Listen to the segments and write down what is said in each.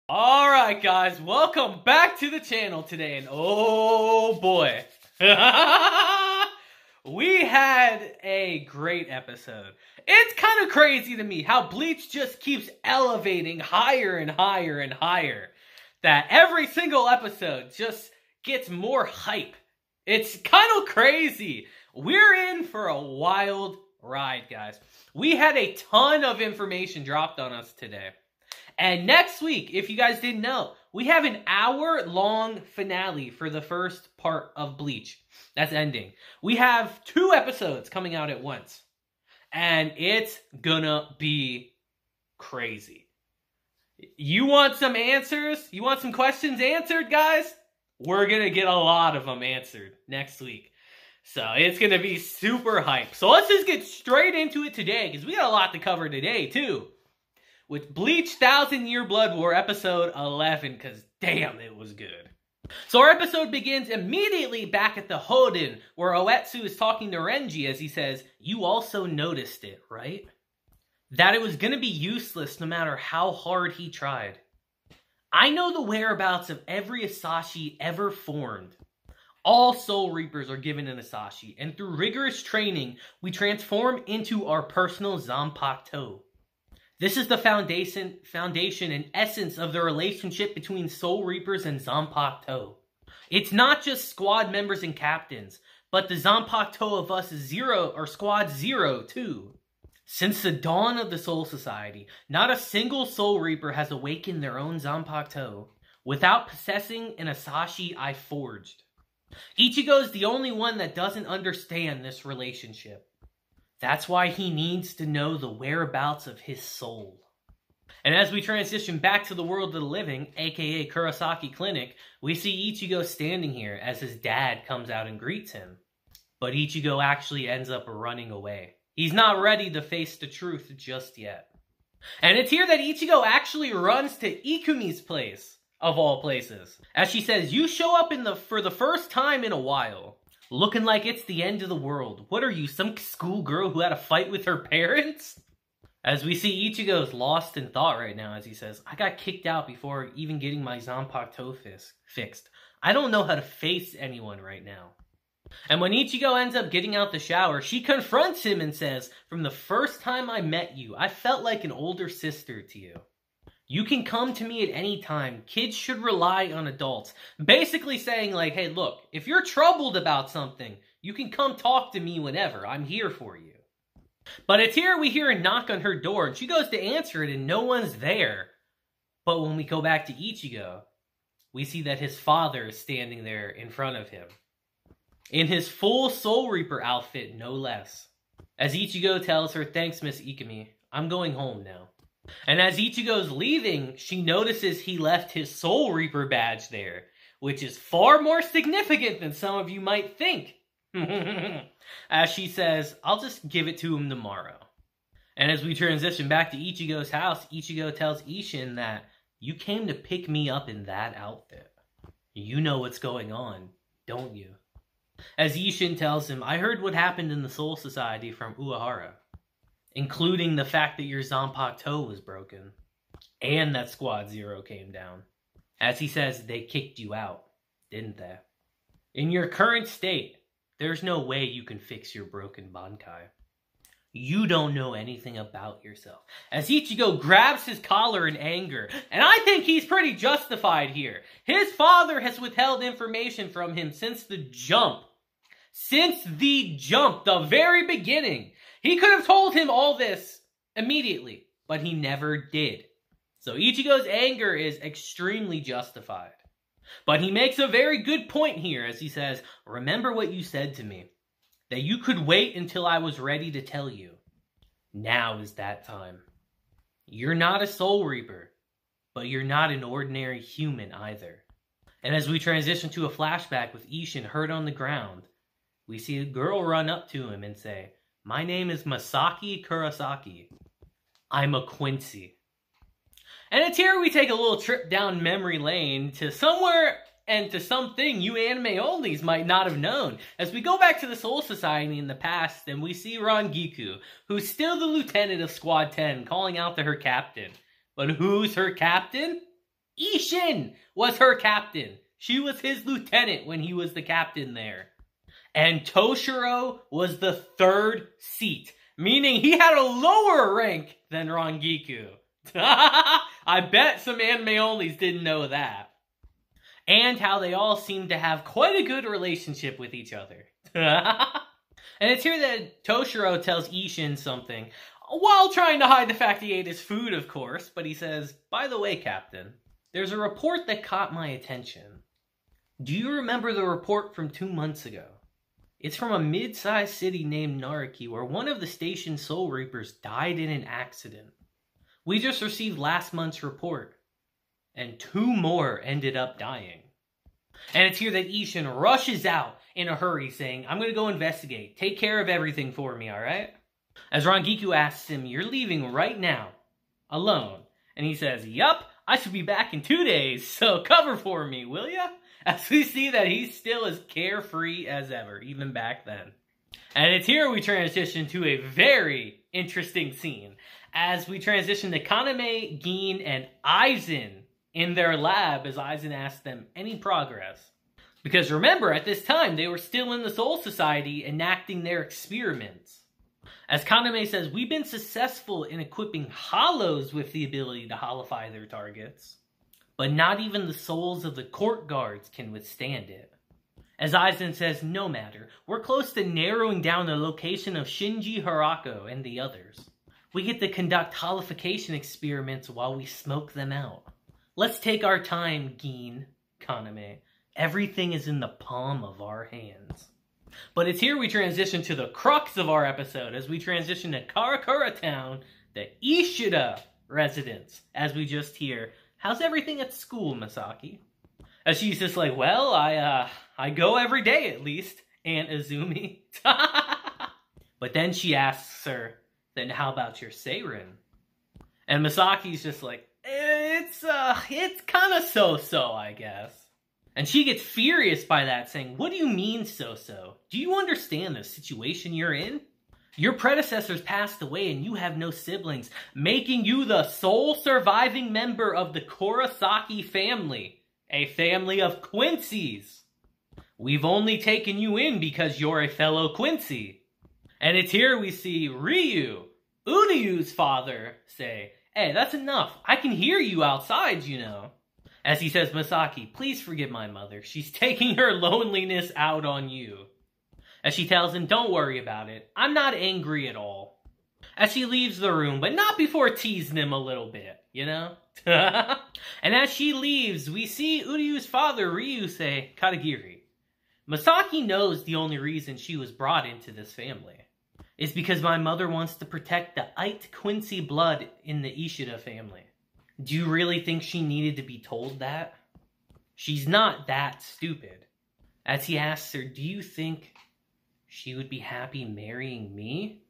Alright guys, welcome back to the channel today, and oh boy, we had a great episode. It's kind of crazy to me how Bleach just keeps elevating higher and higher and higher. That every single episode just gets more hype. It's kind of crazy. We're in for a wild ride, guys. We had a ton of information dropped on us today. And next week, if you guys didn't know, we have an hour-long finale for the first part of Bleach. That's ending. We have 2 episodes coming out at once. And it's gonna be crazy. You want some answers? You want some questions answered, guys? We're gonna get a lot of them answered next week. So it's gonna be super hype. So let's just get straight into it today, because we got a lot to cover today, too. With Bleach 1000-Year Blood War episode 11, because damn, it was good. So our episode begins immediately back at the Hoden, where Oetsu is talking to Renji as he says, "You also noticed it, right? That it was going to be useless no matter how hard he tried. I know the whereabouts of every Asashi ever formed. All Soul Reapers are given an Asashi, and through rigorous training, we transform into our personal Zanpakuto. This is the foundation and essence of the relationship between Soul Reapers and Zanpakuto. It's not just squad members and captains, but the Zanpakuto of us Squad Zero too. Since the dawn of the Soul Society, not a single Soul Reaper has awakened their own Zanpakuto without possessing an Asashi I forged. Ichigo is the only one that doesn't understand this relationship. That's why he needs to know the whereabouts of his soul." And as we transition back to the world of the living, aka Kurosaki Clinic, we see Ichigo standing here as his dad comes out and greets him. But Ichigo actually ends up running away. He's not ready to face the truth just yet. And it's here that Ichigo actually runs to Ikumi's place, of all places. As she says, "You show up for the first time in a while. Looking like it's the end of the world. What are you, some schoolgirl who had a fight with her parents?" As we see Ichigo's lost in thought right now as he says, "I got kicked out before even getting my Zanpakuto fixed. I don't know how to face anyone right now." And when Ichigo ends up getting out the shower, she confronts him and says, "From the first time I met you, I felt like an older sister to you. You can come to me at any time. Kids should rely on adults." Basically saying like, hey, look, if you're troubled about something, you can come talk to me whenever. I'm here for you. But it's here we hear a knock on her door, and she goes to answer it, and no one's there. But when we go back to Ichigo, we see that his father is standing there in front of him. In his full Soul Reaper outfit, no less. As Ichigo tells her, "Thanks, Miss Ikumi. I'm going home now." And as Ichigo's leaving, she notices he left his Soul Reaper badge there, which is far more significant than some of you might think. As she says, "I'll just give it to him tomorrow." And as we transition back to Ichigo's house, Ichigo tells Isshin that, "You came to pick me up in that outfit. You know what's going on, don't you?" As Isshin tells him, "I heard what happened in the Soul Society from Uehara, including the fact that your Zanpakuto was broken, and that Squad Zero came down." As he says, "They kicked you out, didn't they? In your current state, there's no way you can fix your broken Bankai. You don't know anything about yourself." As Ichigo grabs his collar in anger, and I think he's pretty justified here. His father has withheld information from him since the jump. Since the jump, the very beginning. He could have told him all this immediately, but he never did. So Ichigo's anger is extremely justified. But he makes a very good point here as he says, "Remember what you said to me, that you could wait until I was ready to tell you. Now is that time. You're not a Soul Reaper, but you're not an ordinary human either." And as we transition to a flashback with Isshin hurt on the ground, we see a girl run up to him and say, "My name is Masaki Kurosaki. I'm a Quincy." And it's here we take a little trip down memory lane to somewhere and to something you anime onlys might not have known. As we go back to the Soul Society in the past, and we see Rangiku, who's still the lieutenant of Squad 10, calling out to her captain. But who's her captain? Isshin was her captain. She was his lieutenant when he was the captain there. And Toshiro was the 3rd seat, meaning he had a lower rank than Rangiku. I bet some anime onlys didn't know that. And how they all seem to have quite a good relationship with each other. And it's here that Toshiro tells Isshin something, while trying to hide the fact he ate his food, of course, but he says, "By the way, Captain, there's a report that caught my attention. Do you remember the report from 2 months ago? It's from a mid-sized city named Naraki, where one of the station's Soul Reapers died in an accident. We just received last month's report, and 2 more ended up dying." And it's here that Isshin rushes out in a hurry, saying, "I'm going to go investigate. Take care of everything for me, alright?" As Rangiku asks him, "You're leaving right now, alone?" And he says, "Yup, I should be back in 2 days, so cover for me, will ya?" As we see that he's still as carefree as ever, even back then. And it's here we transition to a very interesting scene, as we transition to Kaname, Gin, and Aizen in their lab, as Aizen asks them any progress. Because remember, at this time, they were still in the Soul Society enacting their experiments. As Kaname says, "We've been successful in equipping hollows with the ability to hollowify their targets. But not even the souls of the court guards can withstand it." As Aizen says, "No matter, we're close to narrowing down the location of Shinji Harako and the others. We get to conduct hollification experiments while we smoke them out. Let's take our time, Gin, Kaname. Everything is in the palm of our hands." But it's here we transition to the crux of our episode, as we transition to Karakura Town, the Ishida residence, as we just hear, "How's everything at school, Masaki?" As she's just like, "Well, I go every day at least, Aunt Izumi." But then she asks her, "Then how about your Seirin?" And Masaki's just like, it's kind of so-so, I guess. And she gets furious by that, saying, "What do you mean so-so? Do you understand the situation you're in? Your predecessors passed away and you have no siblings, making you the sole surviving member of the Kurosaki family, a family of Quincy's. We've only taken you in because you're a fellow Quincy." And it's here we see Ryu, Uriyu's father, say, "Hey, that's enough. I can hear you outside, you know." As he says, "Masaki, please forgive my mother. She's taking her loneliness out on you." As she tells him, "Don't worry about it. I'm not angry at all." As she leaves the room, but not before teasing him a little bit, you know? And as she leaves, we see Uryu's father, Ryu, say, "Katagiri, Masaki knows the only reason she was brought into this family is because my mother wants to protect the Ite Quincy blood in the Ishida family. Do you really think she needed to be told that? She's not that stupid." As he asks her, "Do you think she would be happy marrying me?"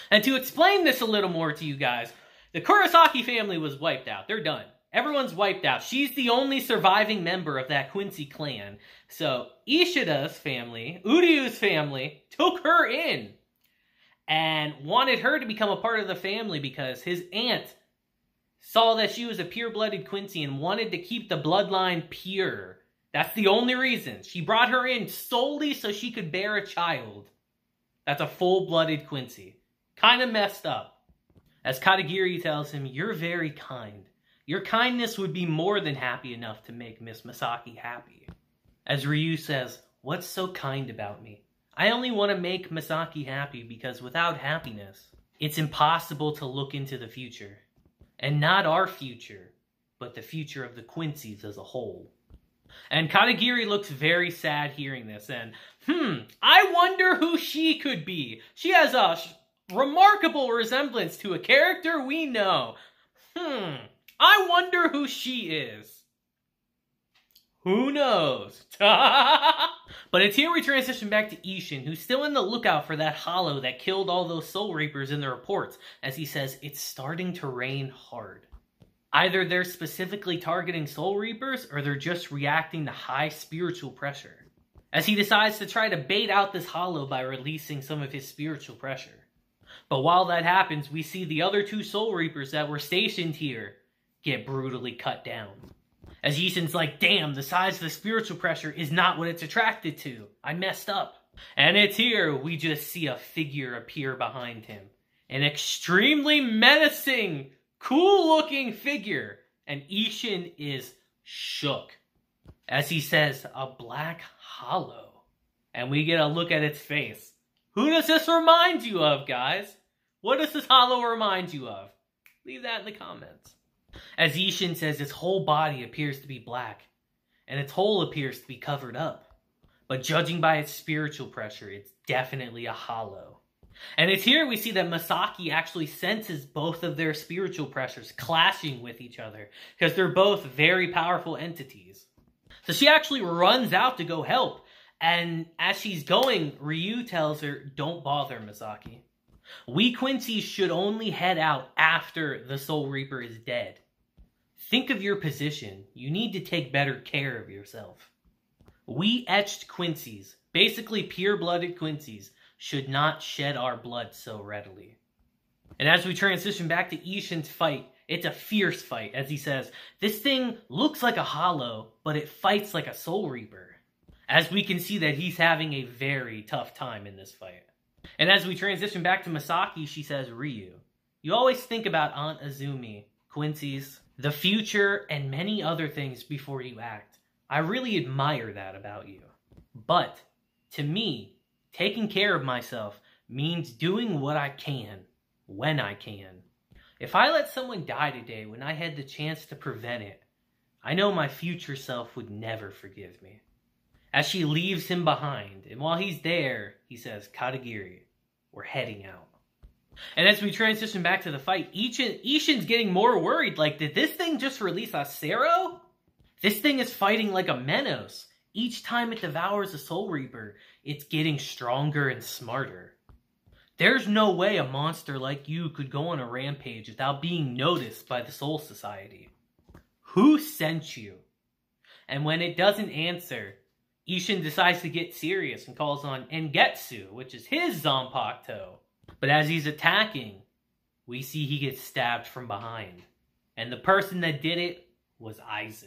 And to explain this a little more to you guys, the Kurosaki family was wiped out. They're done. Everyone's wiped out. She's the only surviving member of that Quincy clan. So Ishida's family, Uryu's family, took her in and wanted her to become a part of the family because his aunt saw that she was a pure-blooded Quincy and wanted to keep the bloodline pure. That's the only reason. She brought her in solely so she could bear a child. That's a full-blooded Quincy. Kind of messed up. As Katagiri tells him, "You're very kind. Your kindness would be more than happy enough to make Miss Masaki happy." As Ryu says, "What's so kind about me? I only want to make Masaki happy because without happiness, it's impossible to look into the future. And not our future, but the future of the Quincy's as a whole." And Katagiri looks very sad hearing this, and, I wonder who she could be. She has a remarkable resemblance to a character we know. I wonder who she is. Who knows? But it's here we transition back to Isshin, who's still in the lookout for that hollow that killed all those Soul Reapers in the reports, as he says, "It's starting to rain hard. Either they're specifically targeting Soul Reapers, or they're just reacting to high spiritual pressure." As he decides to try to bait out this hollow by releasing some of his spiritual pressure. But while that happens, we see the other 2 Soul Reapers that were stationed here get brutally cut down. As Isshin's like, damn, the size of the spiritual pressure is not what it's attracted to. I messed up. And it's here we just see a figure appear behind him. An extremely menacing, cool-looking figure. And Isshin is shook. As he says, a black hollow. And we get a look at its face. Who does this remind you of, guys? What does this hollow remind you of? Leave that in the comments. As Isshin says, its whole body appears to be black, and its hole appears to be covered up. But judging by its spiritual pressure, it's definitely a hollow. And it's here we see that Masaki actually senses both of their spiritual pressures clashing with each other, because they're both very powerful entities. So she actually runs out to go help, and as she's going, Ryu tells her, don't bother, Masaki. We Quincy's should only head out after the Soul Reaper is dead. Think of your position. You need to take better care of yourself. We etched Quincy's, basically pure-blooded Quincy's, should not shed our blood so readily. And as we transition back to Isshin's fight, it's a fierce fight, as he says, this thing looks like a hollow, but it fights like a Soul Reaper. As we can see that he's having a very tough time in this fight. And as we transition back to Masaki, she says, Ryu, you always think about Aunt Azumi, Quincy's, the future, and many other things before you act. I really admire that about you. But, to me, taking care of myself means doing what I can, when I can. If I let someone die today when I had the chance to prevent it, I know my future self would never forgive me. As she leaves him behind, and while he's there, he says, Katagiri, we're heading out. And as we transition back to the fight, Isshin's getting more worried, like, did this thing just release Acero? This thing is fighting like a Menos. Each time it devours a Soul Reaper, it's getting stronger and smarter. There's no way a monster like you could go on a rampage without being noticed by the Soul Society. Who sent you? And when it doesn't answer, Isshin decides to get serious and calls on Engetsu, which is his Zanpakuto. But as he's attacking, we see he gets stabbed from behind. And the person that did it was Aizen.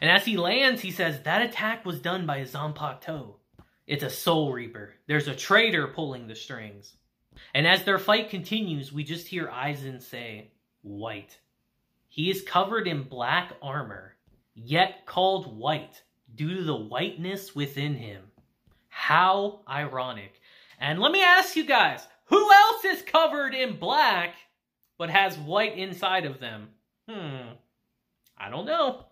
And as he lands, he says, that attack was done by a Zanpakuto. It's a Soul Reaper. There's a traitor pulling the strings. And as their fight continues, we just hear Aizen say, white. He is covered in black armor, yet called white, due to the whiteness within him. How ironic. And let me ask you guys, who else is covered in black, but has white inside of them? I don't know.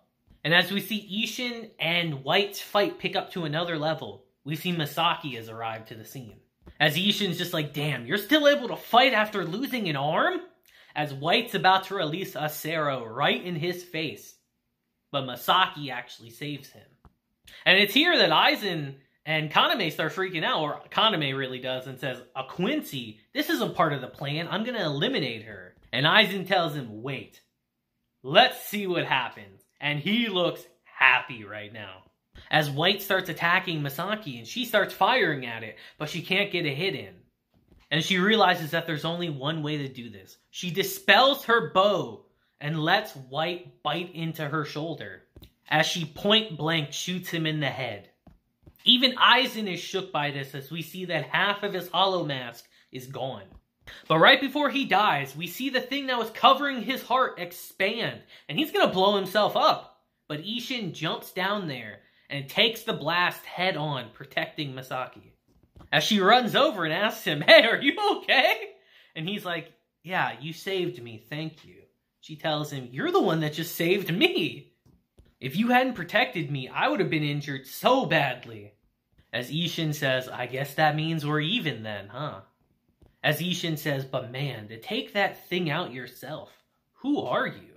And as we see Isshin and White's fight pick up to another level, we see Masaki has arrived to the scene. As Isshin's just like, damn, you're still able to fight after losing an arm? As White's about to release Acero right in his face. But Masaki actually saves him. And it's here that Aizen and Kaname start freaking out, or Kaname really does, and says, a Quincy, this isn't part of the plan, I'm gonna eliminate her. And Aizen tells him, wait, let's see what happens. And he looks happy right now. As White starts attacking Masaki, and she starts firing at it, but she can't get a hit in. And she realizes that there's only one way to do this. She dispels her bow, and lets White bite into her shoulder, as she point blank shoots him in the head. Even Aizen is shook by this, as we see that half of his hollow mask is gone. But right before he dies, we see the thing that was covering his heart expand, and he's gonna blow himself up. But Isshin jumps down there and takes the blast head on, protecting Masaki. As she runs over and asks him, hey, are you okay? And he's like, yeah, you saved me, thank you. She tells him, you're the one that just saved me. If you hadn't protected me, I would have been injured so badly. As Isshin says, I guess that means we're even then, huh? As Isshin says, but man, to take that thing out yourself, who are you?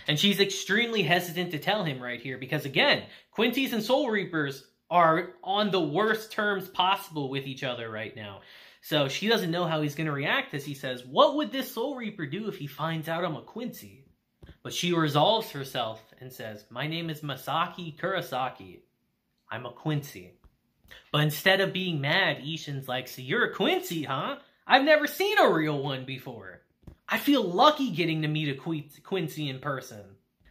And she's extremely hesitant to tell him right here because, again, Quincy's and Soul Reapers are on the worst terms possible with each other right now. So she doesn't know how he's going to react as he says, what would this Soul Reaper do if he finds out I'm a Quincy? But she resolves herself and says, my name is Masaki Kurosaki. I'm a Quincy. But instead of being mad, Isshin's like, so you're a Quincy, huh? I've never seen a real one before. I feel lucky getting to meet a Quincy in person.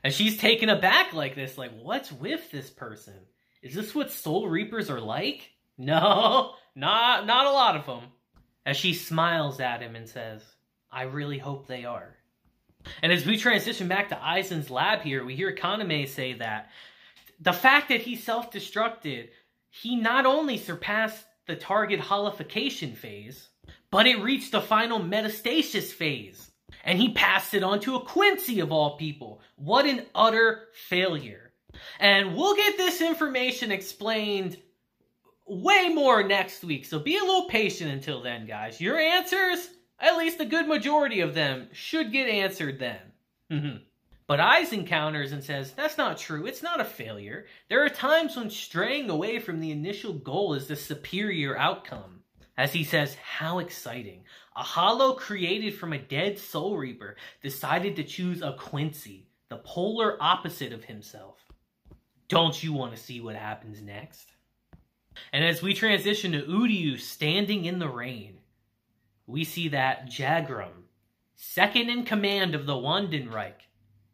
And she's taken aback like this, like, what's with this person? Is this what Soul Reapers are like? No, not a lot of them. As she smiles at him and says, I really hope they are. And as we transition back to Aizen's lab here, we hear Kaname say that the fact that he self-destructed, he not only surpassed the target holification phase, but it reached the final metastasis phase. And he passed it on to a Quincy of all people. What an utter failure. And we'll get this information explained way more next week. So be a little patient until then, guys. Your answers, at least a good majority of them, should get answered then. But Aizen counters and says, that's not true. It's not a failure. There are times when straying away from the initial goal is the superior outcome. As he says, how exciting. A hollow created from a dead Soul Reaper decided to choose a Quincy, the polar opposite of himself. Don't you want to see what happens next? And as we transition to Uryu standing in the rain, we see that Jagrum, second in command of the Wandenreich,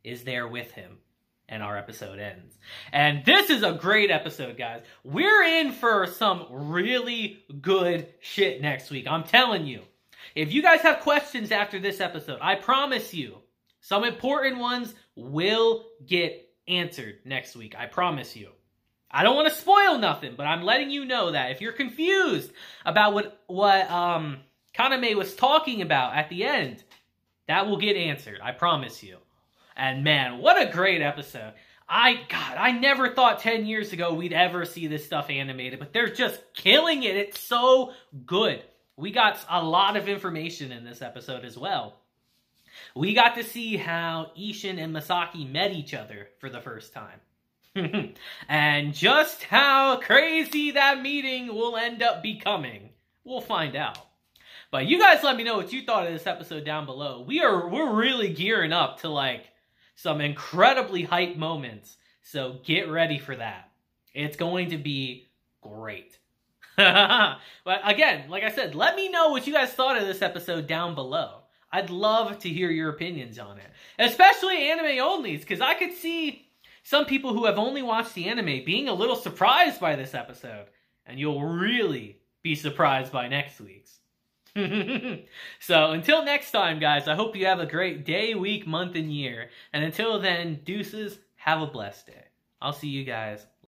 is there with him. And our episode ends. And this is a great episode, guys. We're in for some really good shit next week. I'm telling you. If you guys have questions after this episode, I promise you, some important ones will get answered next week. I promise you. I don't want to spoil nothing, but I'm letting you know that if you're confused about what Kaname was talking about at the end, that will get answered. I promise you. And man, what a great episode. I never thought 10 years ago we'd ever see this stuff animated, but they're just killing it. It's so good. We got a lot of information in this episode as well. We got to see how Isshin and Masaki met each other for the first time. And just how crazy that meeting will end up becoming, we'll find out. But you guys let me know what you thought of this episode down below. We're really gearing up to like some incredibly hype moments. So get ready for that. It's going to be great. But again, like I said, let me know what you guys thought of this episode down below. I'd love to hear your opinions on it. Especially anime onlys, because I could see some people who have only watched the anime being a little surprised by this episode. And you'll really be surprised by next week's. So until next time, guys, I hope you have a great day, week, month, and year. And until then, deuces, have a blessed day. I'll see you guys